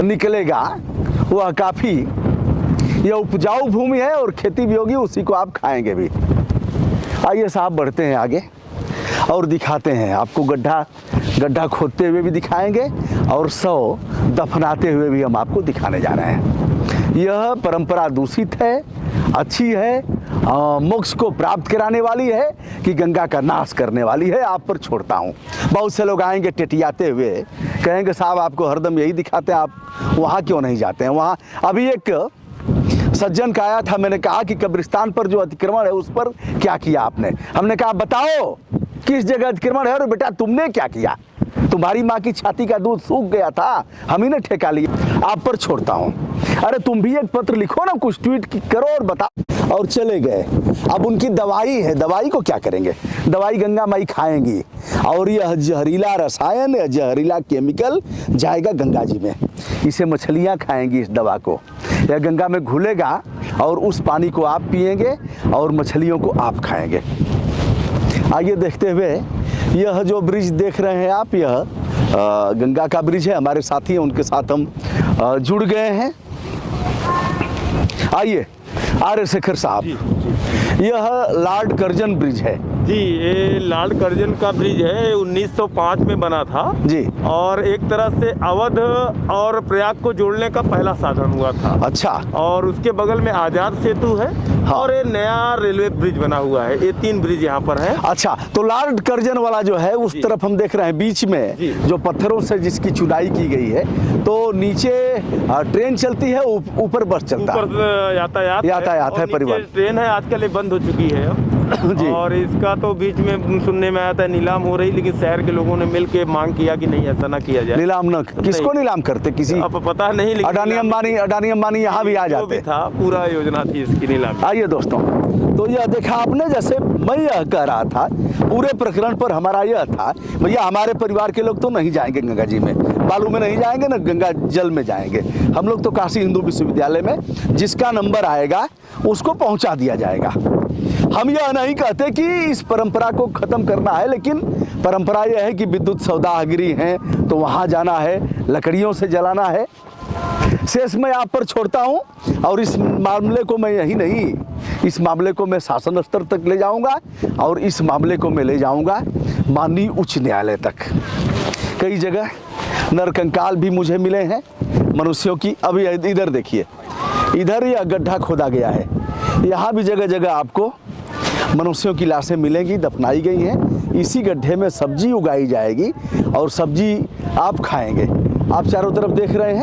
निकलेगा वह काफ़ी, यह उपजाऊ भूमि है और खेती भी होगी, उसी को आप खाएंगे भी। आइए साहब बढ़ते हैं आगे और दिखाते हैं आपको। गड्ढा खोदते हुए भी दिखाएंगे और 100 दफनाते हुए भी हम आपको दिखाने जा रहे हैं। यह परंपरा दूषित है, अच्छी है, मोक्ष को प्राप्त कराने वाली है कि गंगा का नाश करने वाली है, आप पर छोड़ता हूँ। बहुत से लोग आएंगे टेटियाते हुए, कहेंगे साहब आपको हरदम यही दिखाते हैं, आप वहाँ क्यों नहीं जाते हैं। वहाँ अभी एक सज्जन का आया था, मैंने कहा कि कब्रिस्तान पर जो अतिक्रमण है उस पर क्या किया आपने। हमने कहा बताओ किस जगह अतिक्रमण है। और बेटा तुमने क्या किया, तुम्हारी माँ की छाती का दूध सूख गया था, हम ही ने ठेका लिया, आप पर छोड़ता हूँ। अरे तुम भी एक पत्र लिखो ना, कुछ ट्वीट करो और बताओ। और चले गए। अब उनकी दवाई है, दवाई को क्या करेंगे, दवाई गंगा माई खाएंगी और यह जहरीला रसायन, जहरीला केमिकल जाएगा गंगा जी में, इसे मछलियाँ खाएंगी इस दवा को, यह गंगा में घुलेगा और उस पानी को आप पिएंगे और मछलियों को आप खाएंगे। आइए देखते हुए, यह जो ब्रिज देख रहे हैं आप, यह गंगा का ब्रिज है। हमारे साथी हैं, उनके साथ हम जुड़ गए हैं। आइए आर्य शेखर साहब, यह लॉर्ड कर्जन ब्रिज है जी, ये लॉर्ड कर्जन का ब्रिज है, 1905 में बना था जी, और एक तरह से अवध और प्रयाग को जोड़ने का पहला साधन हुआ था। अच्छा। और उसके बगल में आजाद सेतु है। हाँ। और ये नया रेलवे ब्रिज बना हुआ है। ये 3 ब्रिज यहाँ पर है। अच्छा, तो लॉर्ड कर्जन वाला जो है उस तरफ हम देख रहे हैं, बीच में जो पत्थरों से जिसकी चुनाई की गई है, तो नीचे ट्रेन चलती है, ऊपर बस चलता है, ऊपर यातायात है, परिवहन। ट्रेन है, आजकल ये बंद हो चुकी है जी। और इसका तो बीच में सुनने में आया था नीलाम हो रही, लेकिन शहर के लोगों ने मिल के मांग किया कि नहीं, ऐसा ना किया जाए। नीलाम न, किसको नीलाम करते, किसी अब पता नहीं, अडानी अंबानी यहाँ भी आ जाते था, पूरा योजना थी इसकी नीलाम। आइए दोस्तों, तो यह देखा आपने, जैसे मैं यह कह रहा था, पूरे प्रकरण पर हमारा यह था, भैया हमारे परिवार के लोग तो नहीं जाएंगे गंगा जी में, बालू में नहीं जाएंगे ना गंगा जल में जाएंगे। हम लोग तो काशी हिंदू विश्वविद्यालय में जिसका नंबर आएगा उसको पहुंचा दिया जाएगा। हम यह नहीं कहते कि इस परंपरा को खत्म करना है, लेकिन परंपरा यह है कि विद्युत सौदागरी है तो वहाँ जाना है, लकड़ियों से जलाना है। शेष मैं आप पर छोड़ता हूँ और इस मामले को मैं यही नहीं, इस मामले को मैं शासन स्तर तक ले जाऊँगा और इस मामले को मैं ले जाऊँगा माननीय उच्च न्यायालय तक। कई जगह नरकंकाल भी मुझे मिले हैं मनुष्यों की। अभी इधर देखिए, इधर यह गड्ढा खोदा गया है, यहाँ भी जगह जगह आपको मनुष्यों की लाशें मिलेंगी, दफनाई गई हैं। इसी गड्ढे में सब्जी उगाई जाएगी और सब्जी आप खाएंगे। आप चारों तरफ देख रहे हैं।